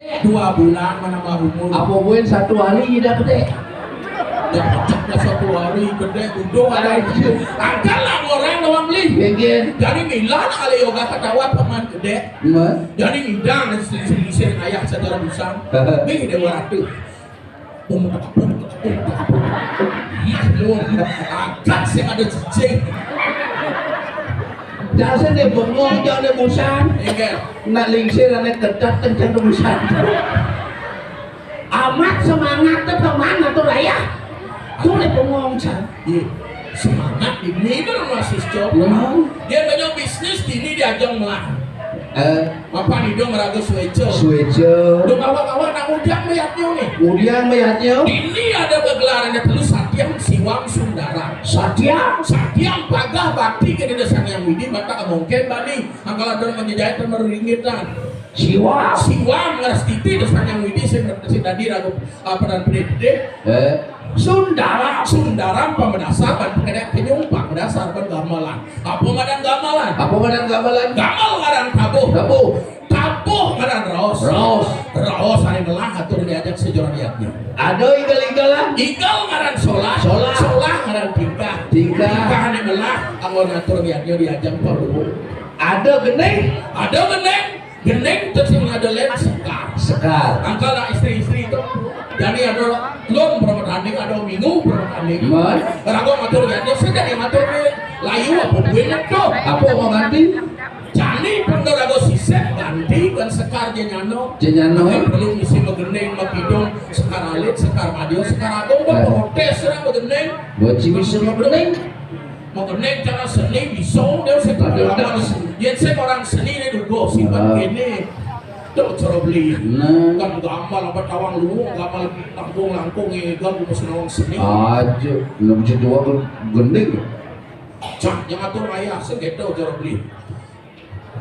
2 bulan mana mah umur. Apa gue 1 hari udah gede. Cepatnya 1 hari gede udah ada itu. Angkat lah orang lawan beli. Bikin. Jadi milah kali yoga ketawa pemain gede. Jadi ngidang dan selisih ayah secara busang. Ini dia waratu. Angkat sih ada cicing. Jangan dia bengong, jangan dia bosan. Nak lingsir, nak ketat, kencang bosan. Amat semangat tuh kemana tuh raya? Tuh dia bengong can. Semangat ini kan masih coba. Dia banyak bisnis ini diajang melah. Apa nih dong meragu suejo? Suejo. Dong awak-awak nak udiang melihatnya nih. Udiang melihatnya. Ini ada kegelarannya terus Satyam Siwam Sundara. Satyam Pagah Bakti ke desa yang Widi mata mungkin bani. Angkala dong menjejak termeringitan. Siwam ngaras titi desa yang Widi si tadi ragu apa dan pede. Sundara pemedasar dan penyumpang dasar gamelan. Apa madan gamelan? Gamal ngaran tabuh ngaran raos hari melah atur diajak sejoran liatnya. Ada igal-igalan? Igal ngaran solah ngaran tingkah hari melah anggon atur liatnya diajak palu. Ada geneng terus yang ada lem sekar. Angkala istri-istri itu. Jadi ada belum bertanding, ada minggu bertanding. Ragu ngatur liatnya sudah yang ngatur layu apa gue tuh. Apa mau ganti? Jani pernah ragu sisek ganti kan sekar jenyano. Belum isi megeneng makidong sekar alit, sekar madio, sekar agung protes orang megeneng. Buat bisa megeneng. Megeneng cara seni bisa dia sekar amal. Yang saya orang seni ini dugo simpan ini. Tuh cara beli. Kan gamal apa tawang lu, gamal langkung gam mesti nawang seni. Aja, belum jadwal gendeng. Cak yang atur ayah segitu cara beli.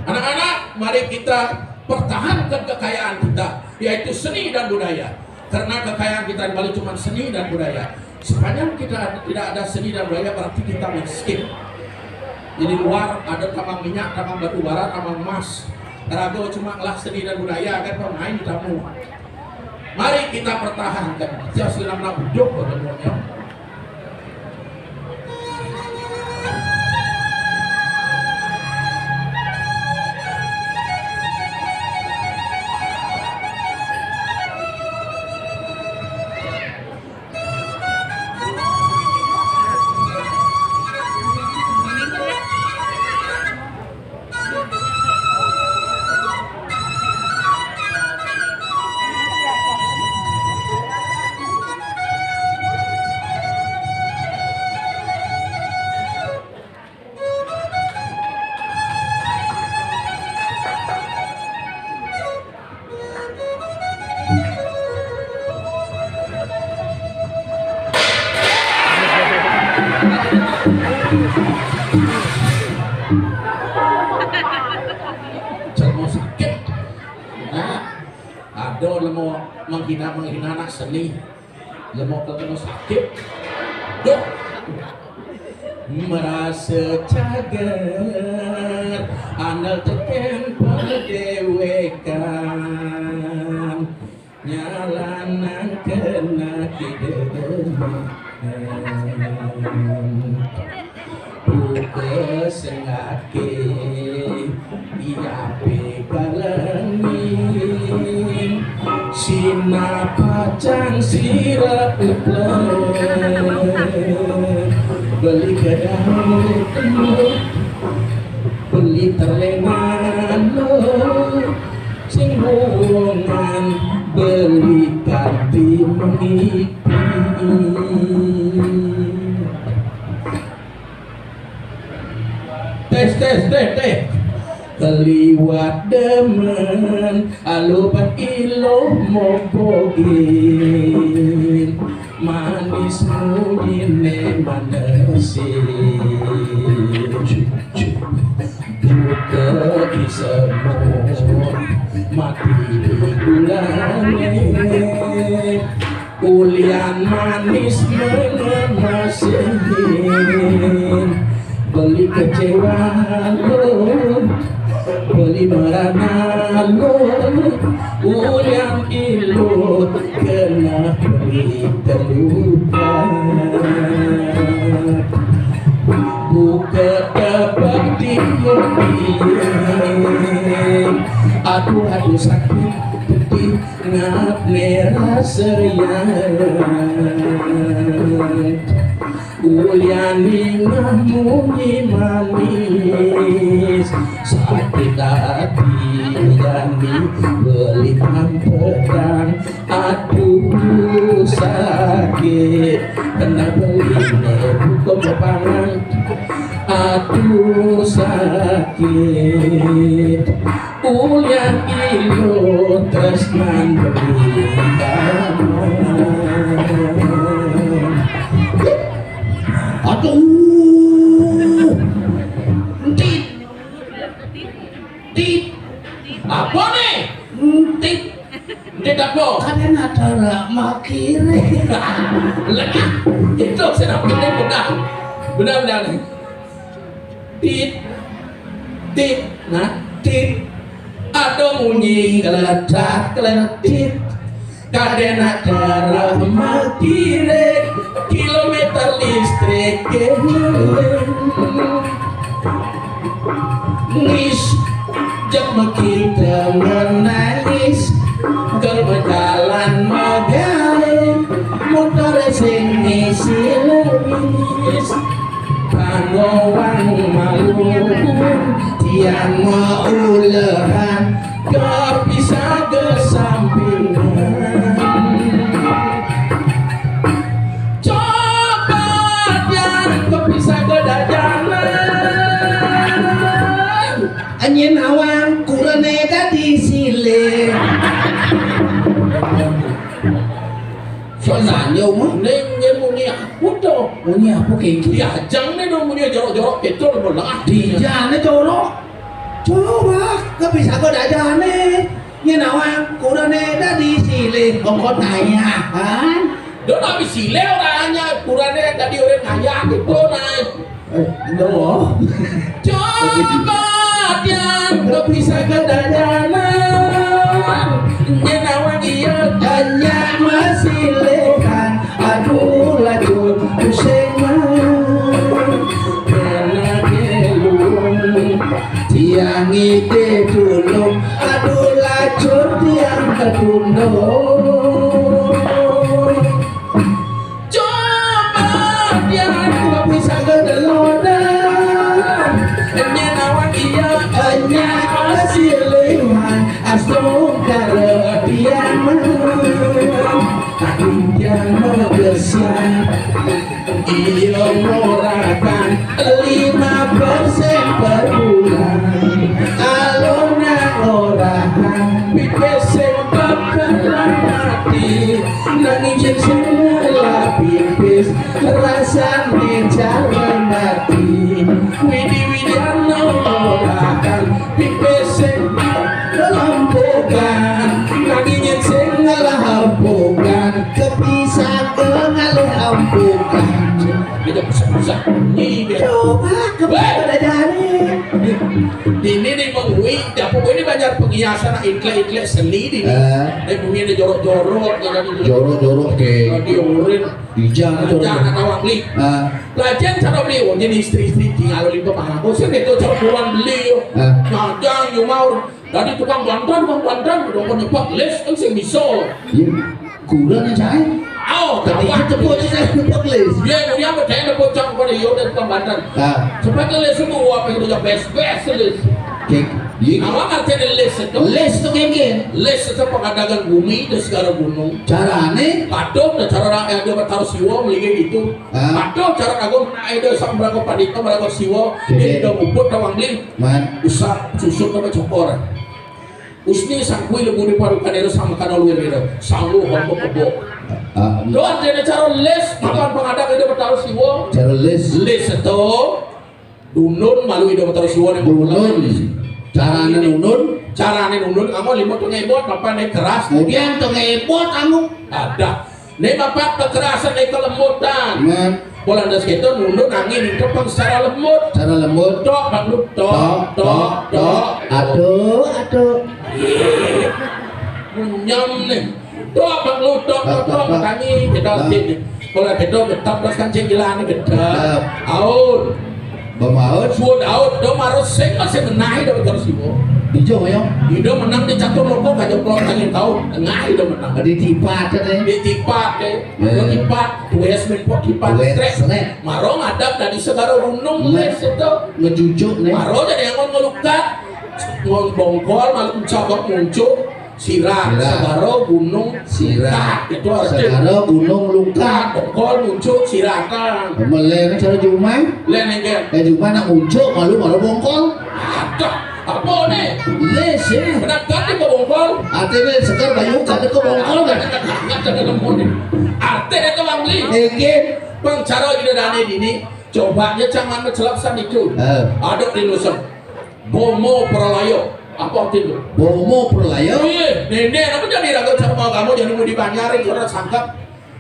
Anak-anak, mari kita pertahankan kekayaan kita, yaitu seni dan budaya. Karena kekayaan kita di Bali cuma seni dan budaya. Sepanjang kita tidak ada seni dan budaya, berarti kita miskin. Jadi luar ada tambang minyak, tambang batu bara, tambang emas. Rago cuma lah seni dan budaya kan pemain tamu. Mari kita pertahankan. Jangan silam nak buduk semuanya. Cermo sakit. Nah, ada lemo menghina anak seni. Lemo ketemu sakit. Dok. Merasa cager, andal teken perdewekan, nyalanan kena kideman. Buka sengake iya pegalangin sina pacang sirap beli kedai beli terlengan sing hubungan beli kanti mengipi. Tes keliwat demen alupat ilo mogogin manis mudine manesin duka isemut mati gulane kulian manis menemasin beli kecewa lo beli merana lo ulian ilu kena beli terluka buka dapat diyomin aduh sakit di ngap nerasayang uliani ngamunyi manis sakit hati yani beli pedang aduh sakit kena beli buka pangan aduh sakit ulian ilo tresnan beli aduh tit apa nih tit apa kalian ada makire lagi itu saya dapat benar nih tit nah tit ada bunyi geledak tit kadena darah makire kilometer listrik ngis jam kita menangis kebetulan magari motor sing ngisi lemis pangowang malu tiang mau ulehan kepisah kesampingan coba yang kepisah kedajanan anyin awang kurane tadi sile soalnya mah neng muni aku tuh muni apa kayak gitu diajang nih dong muni jorok-jorok petrol bola di jane jorok coba gak bisa kok dajane nyin awang kurane tadi sile kok tanya kan do nabi sile orangnya kurangnya tadi orang kaya gitu naik no coba yang gak bisa kedajanan nyenawang iya hanya masih lekan aduh laju pusing kena gelung tiang ide dulu aduh laju tiang kedundung coba yang gak bisa kedajanan nyenawang iya hanya masih lekan asal kelebihan yang mengesan iyo murakan 5% per bulan alona orahan pipesen bakalan mati nangis semula pipis rasanya jalan mati widi-widiana orakan pipesen kelampokan nangingin sing ngalampokan kepisah ngalampokan dia bisa bunyi dia coba kepada jari ini nih mengui dapur ini banyak penghiasan iklan seni di ini bumi ini jorok-jorok jorok-jorok ke diurin dijang jangan awang li pelajaran cara beli jadi istri-istri tinggal di pemaham bosan itu cara pulang beli jangan you mau dari tukang bantuan udah menyepak les kan sih bisa kurang saya ketika cepet saya lupa les dia yang bertanya ada pocong pada yo dan tukang bantuan sebagai les semua apa itu best les awak artinya les itu les itu pengadagan bumi dan segala gunung carane patung dan cara yang dia bertaruh siwa melihat itu patung cara agung ada sang berapa padita berapa siwa dia udah bubut tawang beli usah susuk sama cokor usni sang kui lebu di paru kanero sama kanal luar itu sanggup hombok kebo doan dia cara les makan pengadak dia bertaruh siwa cara les itu dunun malu itu bertaruh siwa yang dunun carane nunun kamu lima tuh ngebot bapak naik keras kemudian tuh ngebot kamu ada nih bapak kekerasan naik kelembutan Pola das gitu nunduk angin itu pang secara lembut. Cara lembut. Tok baklut tok tok tok. Aduh. Nyam nih. Tok baklut tok tangi kita sini. Pola gitu getap terus kan cenggilan ini getap. Out. Bamaut. Suud out. Do marus sing masih menahi do terus ibu. Hijau ya. Ido menang di catur loko kaya plong angin tahu. Tengah ido menang. Di tipat kan. Ditipat lo tipat tues menpok tipat strek maro ngadap dari segara gunung les itu Ngejujuk nih. maro jadi yang ngelukat ngon bongkol malu cabak muncul sirah segara gunung Sirah. itu artinya Segara gunung luka. bongkol muncul sirah kan Meleng cara Jumai. len enggen Jumai nak muncul malu bongkol. ada apa nih Les ya. benar kan ke bongkol Artinya segar bayu kata ke bongkol kan. nggak ada lembut artinya itu bang li Engin. bang cara ide dane dini cobanya jangan mencelapsan itu ada di lusem bomo perlayo apa itu Bomo perlayo. nenek apa jadi raga sama kamu jadi mau dibanyarin karena sangkap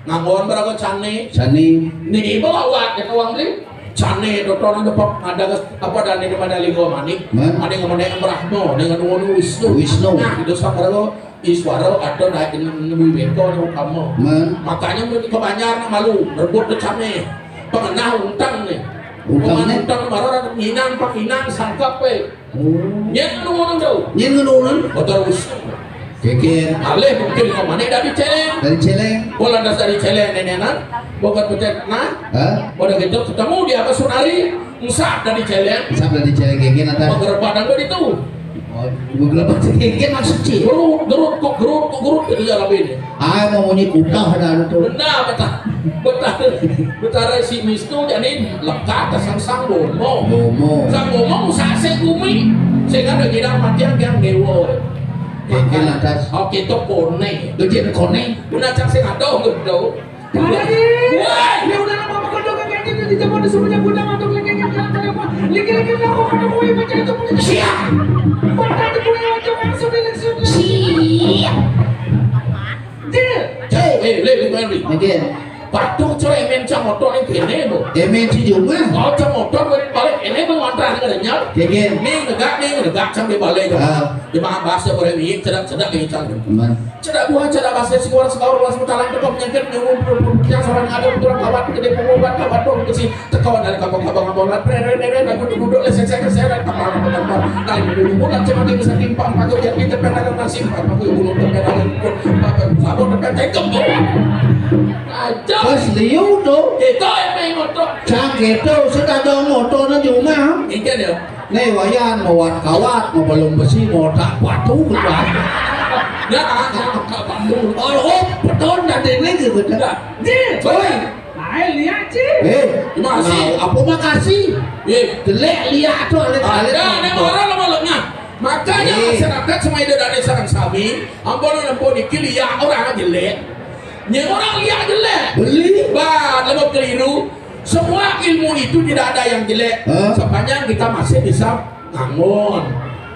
ngangon beraga cane Sani. nih bawa ya kawang li cane dokter nang depan ada apa dan di mana linggo manik ada yang ngomongnya Brahmo dengan ngomong Wisnu nah itu sama lo Iswaro atau naik Wiweko nih kamu makanya mau kebanyaran malu rebut ke cane pengenah untang nih untang marah minang pak minang sangkap yang ngomong dong Yang ngenunan. dokter Wisnu Kekir. alih mungkin ngomongnya dari celeng Dari celeng. bola das dari celeng nenek bukan pencet nah pada gitu ketemu di atas sunari musab dari celeng Sampai dari celeng kekir nanti. penggerepadan gue itu Beberapa kekir maksud sih. gerut itu jalan ini Mau bunyi kutah ada tuh. benar betar si Wisnu jadi lekat sang bomo Bomo. sang bomo musase kumi sehingga ada kira matian yang dewo Kekir lantas. oke itu kone Gede kone. guna cak sing ada gitu Wah, ya udah lama apa kau kayak gitu di zaman disuruhnya bunda mantuk lagi lagi aku pada kue macam itu punya siap. Pada di kue macam langsung election. Siap. le Kekir. Patuh coy mencang motor yang kene bu. Emen si Jumai. Oh cang motor balik ini bang mantra dengan nyal. Kekir. Ning negak cang di balik. Di mana bahasa boleh mie cedak ini cang. Teman. Cedak buah cedak bahasa sekolah ruas mutalang itu penyakit yang seorang ada betul kawan gede pengobat kawan dong kesi tekawan dari kampung-kampung pre aku duduk lesek saya kapal kali dulu bulan cuma dia bisa timpang aku yang kita pengen nasi aku bunuh pengen sabun pengen kembung aja Pas liu tuh. itu yang main motor Sakit tuh sudah ada motor na Jumai. ini kan ya Nih wayan mau kawat mau balung besi mau tak batu keluar. ya Bandung Oh betul nanti ini gitu kan. Boy. Ayo lihat sih. Masih. Apa makasih? Jelek lihat tuh ada nih orang lama-lamanya makanya masyarakat semua itu dari sarang sami ampun dikili ya orang jelek yang orang lihat jelek Beli. bah lemah keliru semua ilmu itu tidak ada yang jelek sepanjang kita masih bisa ngangon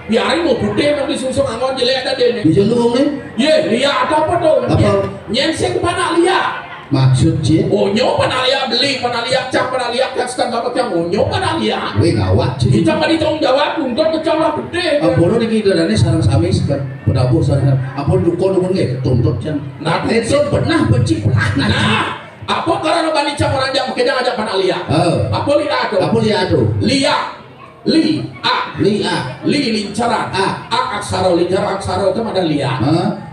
biarin mau putih nanti susu ngangon jelek ada deh Bisa lu nih? lihat apa tuh nyenseng panah lihat Maksud sih? onyo panah lihat beli panah lihat cak panah lihat kan sekarang apa yang onyo panah lihat Wih ngawat sih. kita mah ditanggung jawab untuk kecala gede Ampun ini kita dari sarang sami sekarang pedabuh sarang. Ampun dukun nggak tuntut can. nah Itu pernah benci pernah. nah apa karena bani campur aja makanya ngajak panah lihat apa lihat tuh Apa lihat tuh? lihat li lincaran aksara lincaran aksara itu ada lihat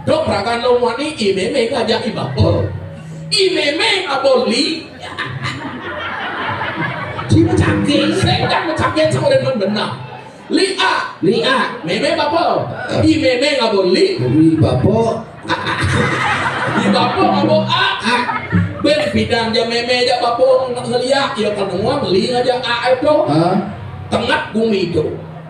dok perakan lo wani imeme ngajak ibapo imeme aboli Si macangking. sedang mencaknya sama dengan benar lihat meme bapo imeme ngaboli Beli bapak. ibapo ngabo ben bidang ja meme ja bapo ngeliat ya kan ngomong li ngajak itu tengah bumi itu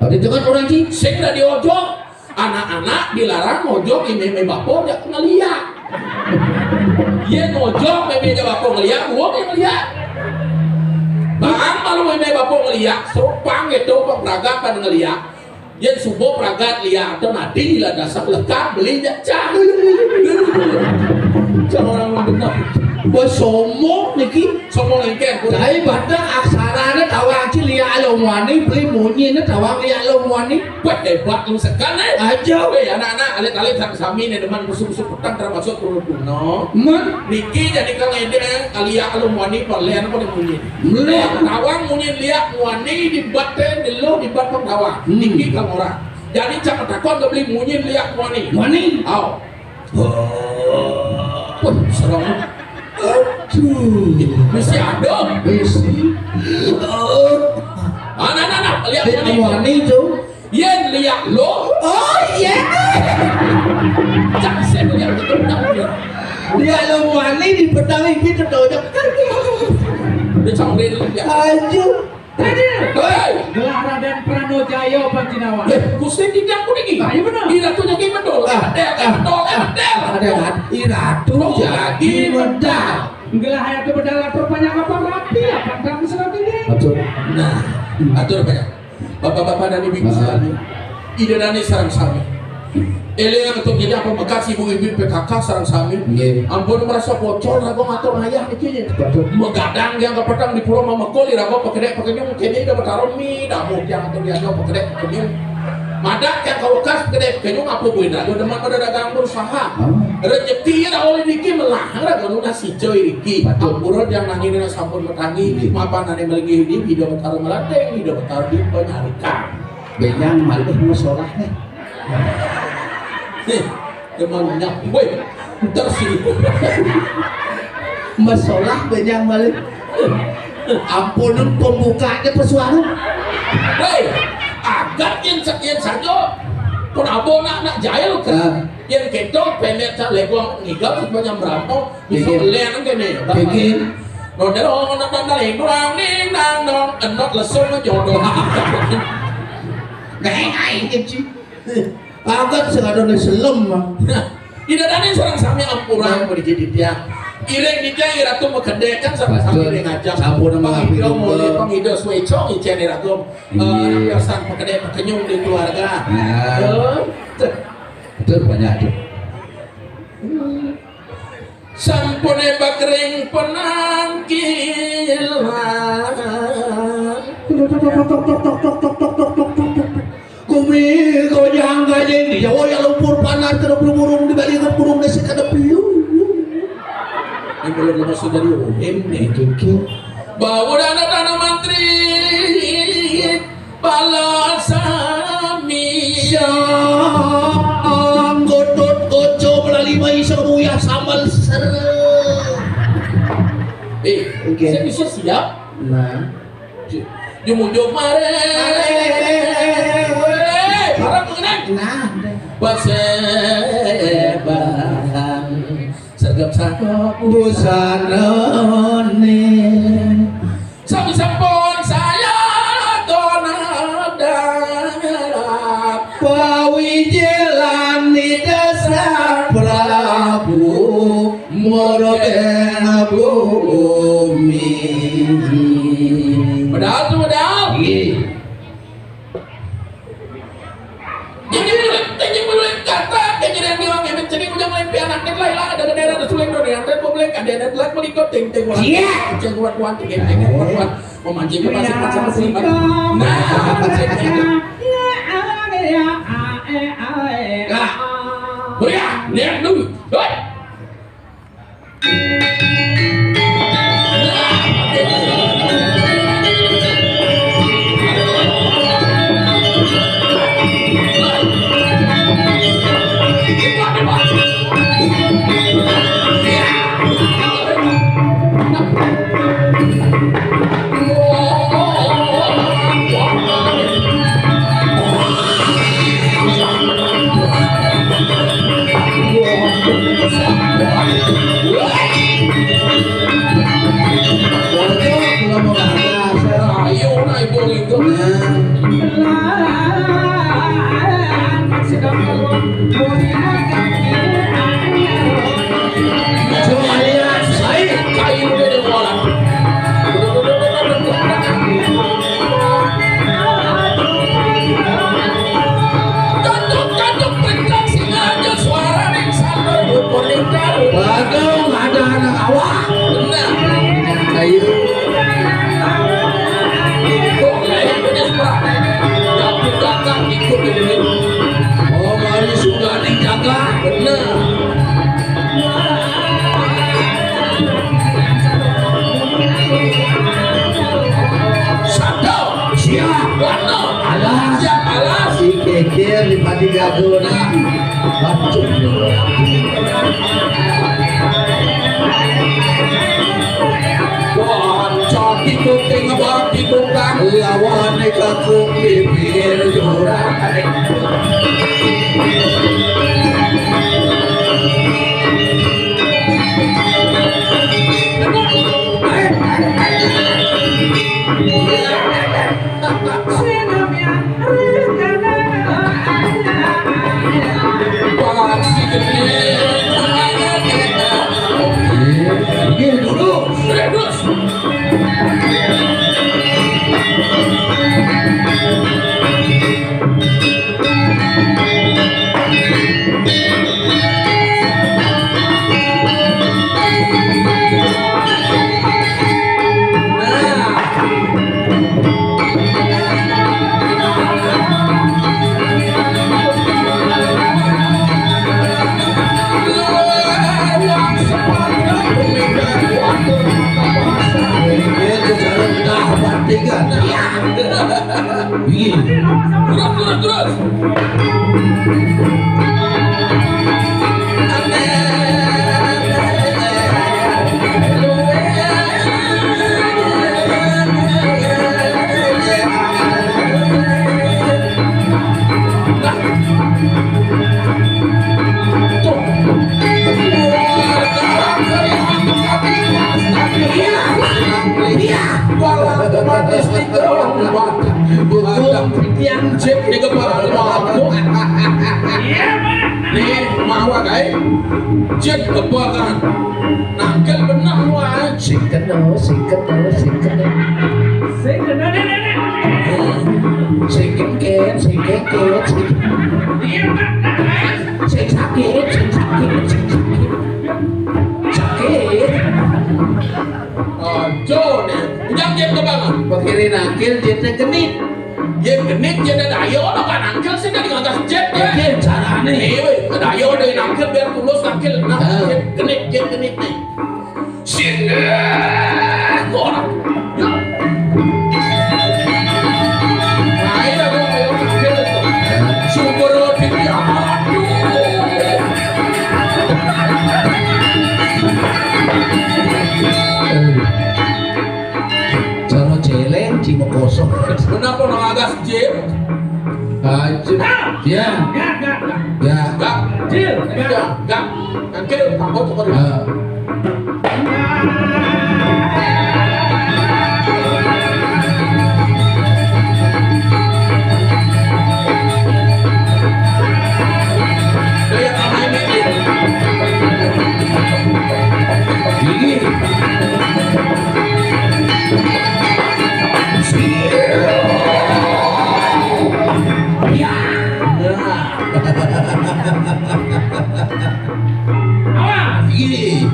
Itu kan orang sih. sing da diojok anak-anak dilarang ngojok imeme bapo ya ngeliat ye ngojok meme ja bapo ngeliat gua yang ngeliat bahkan kalau meme bapo ngeliat serupang itu peragat pada ngeliat yang subuh peragat liat atau nanti bila dasar lekat beli cah jangan orang benar Besomo niki Sombong lengket. Dai badak aksarane tawang cilia alomwani beli munyine tawang lia alomwani Buat hebat lu segan aja anak-anak alit-alit sami nih deman musuh-musuh petang termasuk turun kuno. men Niki jadi kang ede alia alum wani perlian apa munyin. Munyin. Tawang munyin liak wani di baten di lo di batang tawang. Niki kang orang. Jadi cak takon gak beli munyin liak wani. wani Aw. Wah, serem. aduh Mesti ada. besi Anak-anak liak wani. wani itu Yen liak lo. oh iya Cak saya liak itu benar. dia alomwani di pedang iki tetep Dia cang dia liak. aja Raden, Hei. gelar Raden Pranojaya Pancinawa. Gusti tidak pun ini. Iya benar. Ira tuh jadi medol. Medel. ada iratu jadi medal Gelar hayat bedal perpanjang apa rapi apa kamu serat ini? atur Nah, atur banyak. Bapak-bapak dan ibu sekalian, ide dani sarang sami. Ele yang untuk jadi apa bekas ibu-ibu PKK sarang sami. Nggih. Ampun merasa bocor rago ngatur ayah niki. Begadang yang kepetang di pulau Mama Koli rago pakai nyung kene udah bertaruh mi damu yang atur dia pakai nyung. Madak yang kau kas pakai nyung apa buin rago demak pada dagang berusaha. Rezeki ra oleh niki melah rago nu nasi coy iki. Ampun yang nangin sampun metangi mapan ane meligi di video bertaruh melateng video bertaruh di penyarikan. benyang malih masalah nih Nih, temannya, woi, tersih. masalah benyang malih ampunan pembukanya pesuara Woi, agak yang saja. Pun abo nak jahil kan? Yang ketok pemet sa legong ngigap sepanjang berapa? Bisa len kene. bikin Nodel nang ning nang nong enot lesung jodoh. ngai kecil agak sengaja selem Tidak ada yang serang sami ampurang beri jadi dia. Ireng dia iratu mekendekan sama sami ireng ngajak. Sampun mengapi Mau lihat pengido swecong icen iratu. Biasan pekede pekenyung di keluarga. betul banyak tuh Sampune bakring penangkilan. Kumi kau jangan gajeng di Jawa yang lumpur panas terus burung dibalik ke burung nasi kada piu. Ini belum masuk dari ini. Bawa dana mantri balasami. Siang godot gojo melalui mai seruya sambal ser. Saya bisa siap. Nah, Jumujung mare. Barang mengenai. nah, Baseban sergap sakop busanane Sami sampun saya donadap pawijilan di dasar Prabu Morodena bumi. Medal tuh medal. Ini boleh kata kejadian bilang ya mencari ujang lempi anak net lah ada daerah ada suleng do yang ada boleh ada telat melikot ting ting wah ceng kuat ting ting kuat memancing ke pasir pasir pasir nah beriak lihat dulu doi ayo naik boleh itu kayu dari orang Cantuk pencak singa suara yang sangat berpolingkar Bagong ada anak awak benar. Satu. Siap. Wano. Alas. Siap alas. Si Kekir di Padigaguna. Bacuk. Wancot ikuting abadi tukang. Lawan kakung bibir jurang. Pasti gede. Gini dulu. Terus. Itu jalan dapat tiga. Begini. Terus. Yang cek di kepala aku. Nih, mawa guys. Cek kebakan. Nangkel benar wah. Sikat. Sakit. Ojo nih. Yang cek kebakan. Pakirin akil jatnya genit. Yang genit jadi dayo lo kan nangkel sih dari atas jet ya. Oke, carane. Nih, dayo dari nangkel biar tulus nangkel. Nah, genit nih. Sini. Orang. Ya. Ayo nangkel itu. Syukur dia. Cara celeng cimo kosong. Kenapa nang agas jet? Aja. Ya. Ya. Gak. Gak. Nangkel kamu tuh kan. Kayak main ini. Gini. Ya. Gini.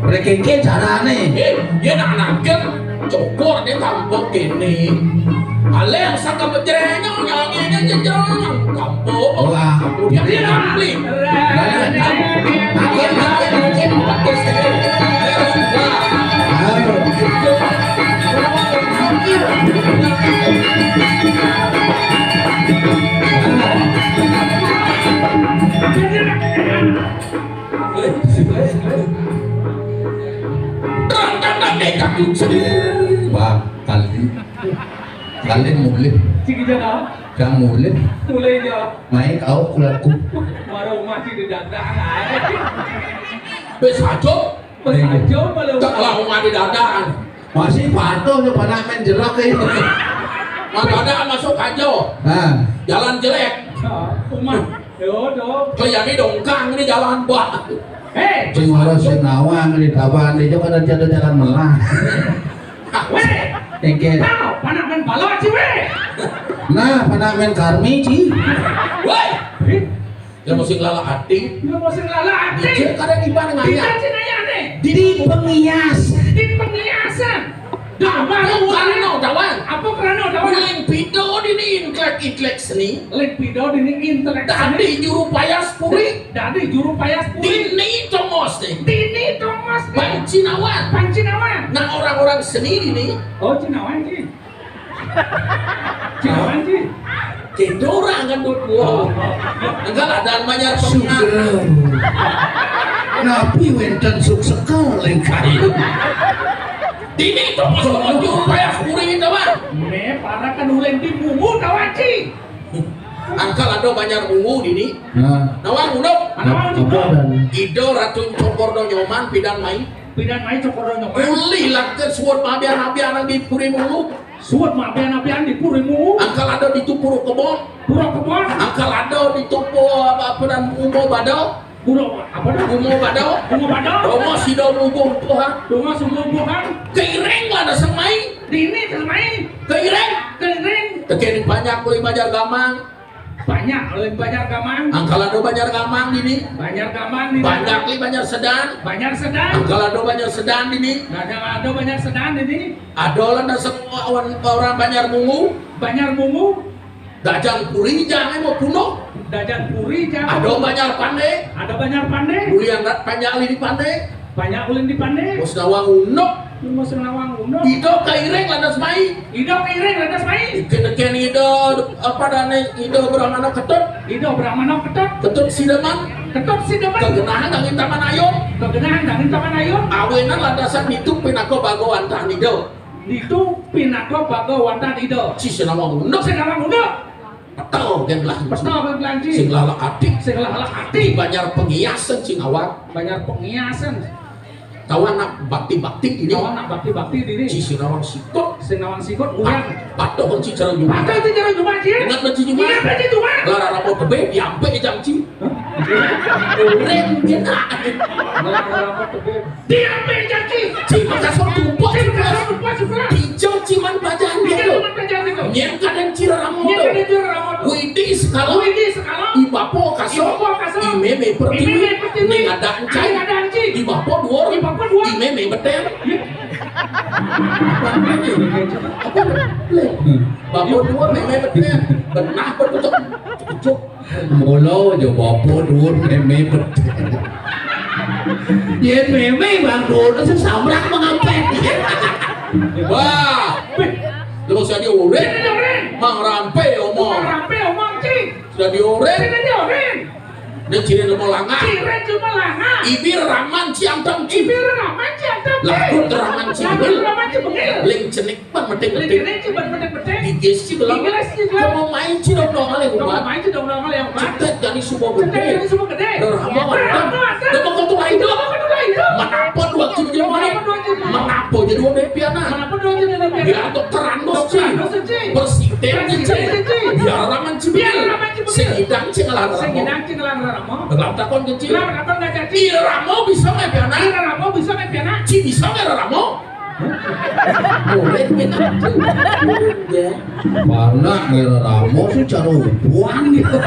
Mereka carane. Dia nak nangkel cokor dia kampung kini. Ale yang sangka berjerenya nyanyinya jejernya kampung. Olah. Dia nangli. Wah, kalian mulai, Sige dyan jangan mulai, Mulai dyan. main kau kulaku. Marong masih di dadaan. Besajok. Pasajo malam. Tak lau mati dadaan. Masih patuh tuh pada main jerak ini. Mati dadaan masuk aja. Nah, Jalan jelek. Umat. Do. Kayak ini dongkang ini jalan buat. Cing harus nawang di kawan di juga ada jalan melah. Weh, Tengke. tahu panak main balok sih weh. Nah, pada main karmi ci. Woi, dia mesti lala hati. Lu mau sing lala Dia ati. kadang di mana Kita ngaya? sih nanya nih. Di pengias. Di penghiasan. Dah Baru baru karena dawan. apa kerana dawan? Uling video di intlek seni. Lek video ini intelek. Tadi juru payas puri. Dari juru payas puri. Dini tomos nih. Dini Thomas nih. Pancinawan. Pancinawan. Nah orang-orang seni ini Oh Cinawan sih. Cinawan sih. kedorang kan buat gua. Enggak lah dan banyak Sudah. pengaruh. Napi wenten suk sekali kayu. Dini tomos tomos juru payas puri itu bang. Me para kan ulen di mumu kawaci. Angkal ada banyak ungu dini. Nah, Nawang undok. Anawan apa juga. dan Ido racun cokor do nyoman pidan main. Pidan mai cokoro nyoman. Uli lah ke suat mabian-mabian di puri mulu. Suat mabian-mabian di purimu. Angkal ada di tupuru kebon. Pura kebon. Angkal ada di tupu apa dan umo badau. Pura apa dah? Umo badau. Bunga badal. Domo sido lubung tuhan. Dunga sumbuhan. Keireng lah ada semai. Dini termain. Keireng. Kering. Tekeni banyak kulit bajar gamang. Banyak oleh banyak gamang. Angkal ada bajar gamang dini. Banyak gamang di Banyak li bajar sedan. banyak sedang. Angkal ada bajar sedan dini. Ada banyak sedang ini. Ada lah ada semua orang banyak mungu. Banyak mumu. Dajang puri jangan mau puno. Dajan puri jangan. Ada banyak pandai. Ada banyak pandai. Buli yang banyak li di pandai. Banyak ulin di pandai. Bos nawang unok. Lu mau senawang uno. Ido kaireng lah semai. Ido kering lantas main. Ikan ido apa dane ido beramana ketut. Ido beramana ketot. Ketut sidaman. Ketot sih depan. Kegenahan angin taman ayom. Kegenahan dari taman ayun. Awenan landasan itu pinako bago antah ido. Itu pinako bago wantan ido. Si senawang unok. Senawang uno. Petau kan belah. Pesno berbelanja. Sing lala adik. Sing lah hati. Banyak penghiasan sing awak. Banyak penghiasan. Kawan nak bakti-bakti ini. Kawan nak bakti-bakti diri. Si senawang sikot. Senawang sikot uyang. Patok kan si cara juga. Mata itu jalan cuma sih. Ingat nanti cuma. Ingat aja cuma. Lara rapo tebe diampe jamci. Rem kena. Dia ambil janji. Cima kasar tumpuk. Cik kasar lupa juga. Hijau ciman bajan Dia dia. cuma terjadi kok. Nyen kadang cira ramu. Dia kena jual ramot. Widi sekali. Ini sekarang. Ibapo kasar. Ibapo kasar. Imeme pertiwi. Imeme pertiwi. Ning ada encai. Ning ada encai. Ibapo dua. Ibapo dua. Imeme betem. Bapo dua meme betem. Benah bertutup. Cucuk. molo jo bopo dur meme betul. Yen meme bang dur itu samrak mengapet. Wah. Terus saya diurin. Sini dia orang. Mang rampe omong. Rampe omong cik. Sudah diurin. Sini dia orang. Dan ciri lemah langa. Ciren cuma langa. Ibir raman ciam tam cibir. Ibir raman ciantam. Lakut raman cibir. Lakut raman cibir. Ling cenik pan metik metik. Lagi ciban betek-betek. Digesi belang. Digesi belang. Kamu main cidok dong ale Kamu umat. main cedong dong yang mat. Cetek jadi semua Cetek gede. ini semua gede. Derhama wanita. Derhama. Dapat kau tuh lain dong. Kenapa dua itu? Menapa dua ciri jadi mana? Kenapa dua ciri? Menapa jadi dua piana? Kenapa dua itu dalam Biar dokter randos ci. Randos, Ci. Bersihkan ci. Bersihkan, Ci. Biar raman cibir. Biar raman cibir. Sehidang cingelar Saya ramo. ngidang cinggelan ramo. Dalam takon kecil. Kenapa nggak jadi? Ramo bisa nggak piana? Ira ramo bisa main piana. Ci bisa nggak ramo? Boleh kita. Ya. Warna ngira ramo sih cara buang gitu.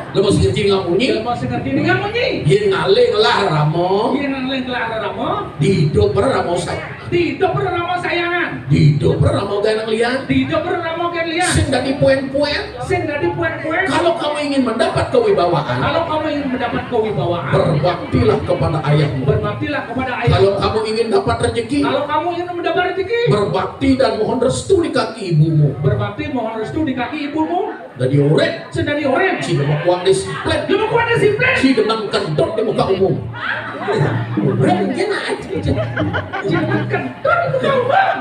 Lepas kecil nggak bunyi. Dia mau sengerti ini nggak bunyi. Yen ngaling lah ramo. Dia nang kelar ramo. Dido per ramo saya. Tidak pernah ramo sayangan. Dido per ramo ganang lian. Tidak pernah ramo kan lihat. Sing dari poin-poin. Sing dari poin-poin. Kalau kamu ingin mendapat kewibawaan, Kalau kamu ingin mendapat kewibawaan, berbaktilah kepada ayahmu. berbaktilah kepada ayah. Kalau kamu ingin dapat rezeki, Kalau kamu ingin mendapat rezeki, berbakti dan mohon restu di kaki ibumu. berbakti mohon restu di kaki ibumu. Dari urip, Sedari orang. si demam kuang disiplin, Dia mau kuat disiplin. si demam kendor di muka umum. Urip mungkin aja. Jangan kentut itu kau bang.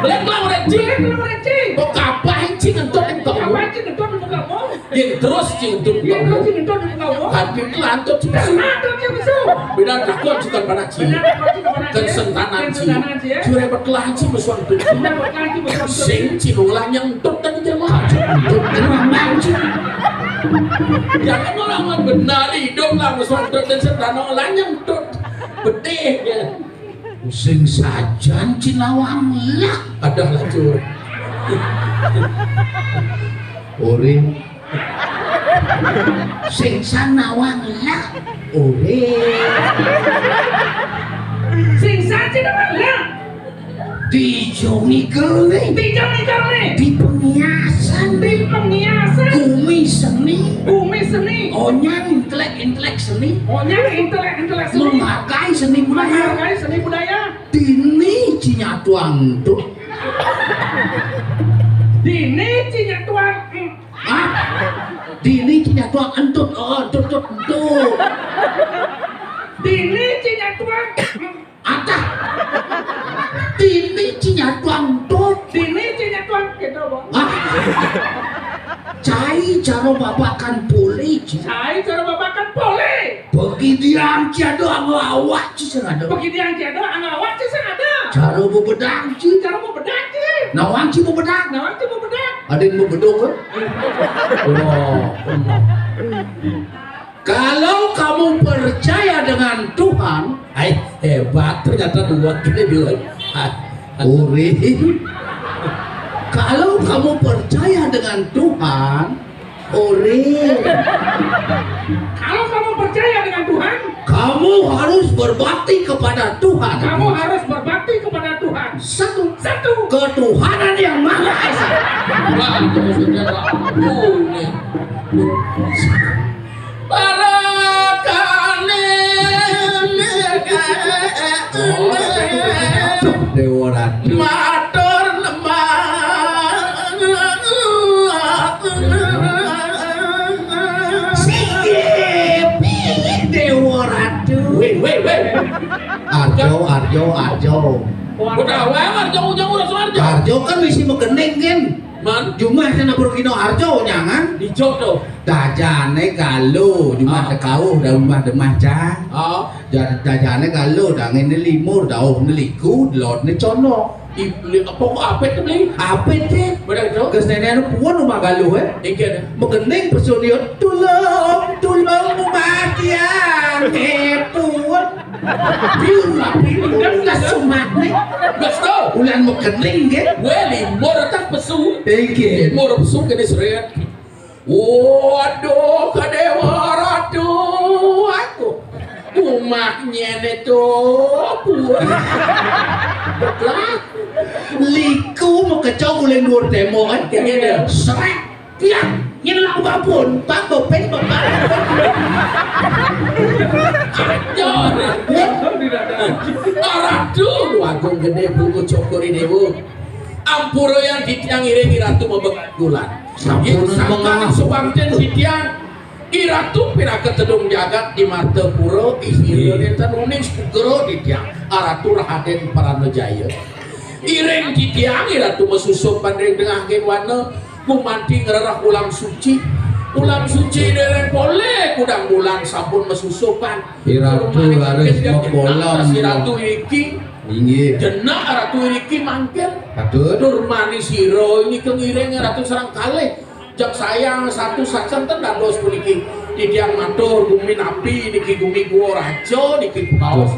Lihat lah urip Jangan cing. kalau rezeki. Kok kapan cing kendor di muka Kamu umum? aja kentut di muka kamu. Yang terus cing kendor di Dia muka terus umum. kentut di muka kamu. Hati lantuk cing. Kenapa dia bisa? Beda takut suka pada cing. Benar kau cik kepada dia. Kesentanan cing. Kesentanan cik ya. Cure berkelah cing besuang tuh. Benar buat lagi betul. Sing cing ulah nyentut tadi jemaah. Centut jemaah cing. Jangan orang mah benar hidup lah mesondot dan sedano lanyang tut bedeh ya. Sing sajan cinawang lah Ada lah cur. ore sing sanawang lah ore Sing saja namanya. dijongi geling Tidak nih. di penghiasan Di penghiasan. bumi seni Bumi seni. onyang intelek seni Onyang intelek seni. menghargai seni budaya Menghargai seni budaya. dini cinyatuang tuh Dini cinya tuan. ah dini cinyatuang entut entut Dini cinya tuan. atah dini cinyatuang tuh Dini cinya tuan. Gitu bang. ah cai cara babakan boleh Saya cara babakan boleh. bagi diam ciado awak cisengada Begitu yang tiada, angawat sih ada. cara bebedang ci Cara mau bedak sih. nawang ci bebedang Nah, nanti mau bedak. ada yang bebedong kan? Kalau kamu percaya dengan Tuhan, Hebat ternyata dua gini bilang. Uri. Kalau kamu percaya dengan Tuhan, Uri, Kalau kamu percaya dengan Tuhan, kamu harus berbakti kepada Tuhan. kamu harus berbakti kepada Tuhan. Satu, Satu. ketuhanan yang Maha Esa. Wah, itu maksudnya nih. Dewa Ratu. Matur Sikipi Dewa Ratu. Arjo. Udah wae jauh-jauh udah Suarjo. Arjo kan misi megening kan. Man, Cuma sana berkino Arjo nyangan. di jodoh. Dajane galuh cuma tekauh dah rumah demah cang. Oh, Dajane galuh dah ngene limur dah neliku lot ne cono. ibli apa kok apet tuh nih? Apa teh? Benar itu? Geus nenek puan rumah galuh Iki ada. Megening personil tulung matiang puan. Biur rapi udah sumatne. Gas tau. Ulan megening ge. Weli moro tak pesu. Iki. Moro pesu kene seret. Waduh, kadewa ratu aku. Umaknya tuh puan. Betul. Liku mau kecok ulen dur demo kan Iya. seret tiang nyelang babon pak bopeng bapak Ratu agung gede buku cokor ini bu. Ampuro yang ditiang iring iratu mebekulan. Sampun Sangkan subangten ditiang iratu pira ketedung jagat di Martapura isiro dinten uning sepugero ditiang aratu rahaden Paranajaya. Iring ditiang iratu mesusup pandeng tengah gen wana kumanti ngererah ulam suci. Ulam suci dereng boleh kudang bulan sampun mesusupan. Iratu harus mekolam. Iratu iki inggih jenak ratu iki mangkel. atur Durmani siro ini kengiring ratu serang kalih. Jak sayang satu saksen tendados puniki. Didiang matur gumi napi niki gumi gua raja niki kaos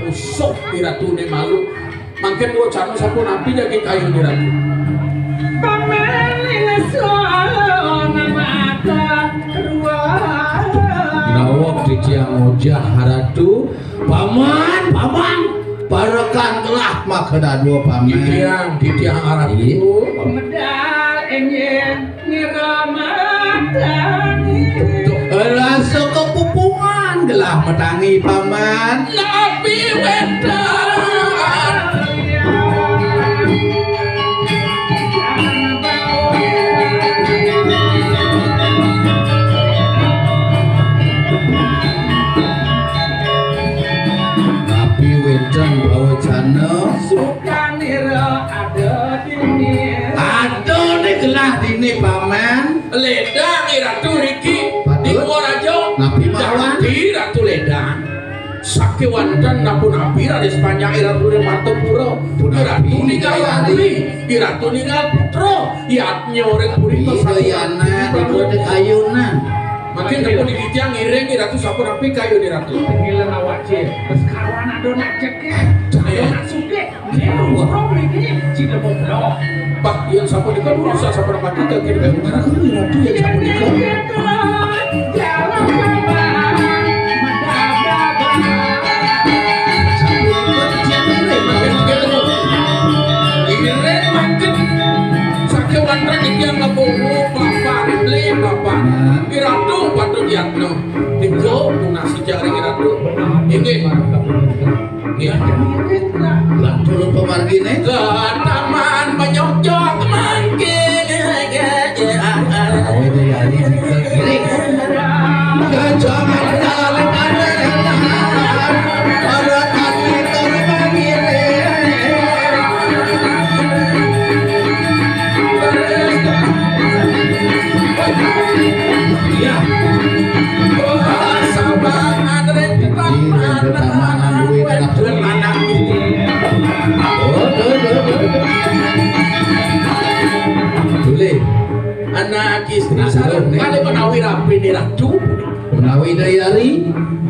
usuk di ratu ne malu. Mangken gua canu sampun napi jadi kayu di ratu. nawak di ciang ojah haratu paman barakan telah makna dua paman Didiang aratu. Medal ingin ngiramatani. rasa kepupungan gelah metangi paman Nabi wedan. tapi wedan bawa cana Suka nira ada dini. ada nih gelah dini paman Ledang ratu Riki di Betul. Raja Nabi Marwan. Nabi ratu ledang sak sakewantan napun apira di sepanjang iratu di Martopuro iratu ninggal Adi iratu ninggal Putro iatnya orang purito Yana dibuat ayuna. makin napun dikitiang ngiring iratu sapun api kayu di ratu Gila awak cek. Terus kawan adona ceknya. Adona suke. Dia urung ini cina boblok. pak yang sapun ikan urusan sapun apa kita kira kira Iratu yang sama nikah. Jalan babang. makin gitu ngiring makin sakewantan dikitiang ngabobo bapak dibeli bapak iratu batu diatno tiga nasi jaring iratu ini iya Lah turun pemargine. ke taman penyokjok mangkin Kejaman dalam ada para kami terbagire. iya sabangan Ketamanan duit anak anak Dule, anak istri sarung kali menawi rapi di ratu menawi dayari.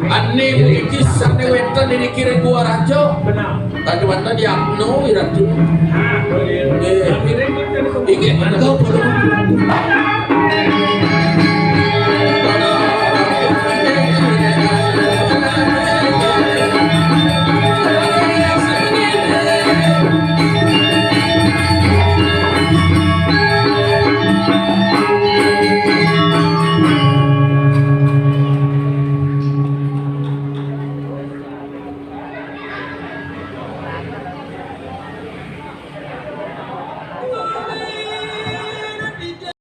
ane mungkin ane wetan ini kira gua rajo Benar. tadi wanita di Abno iratu Ah, boleh. ingin Kau perlu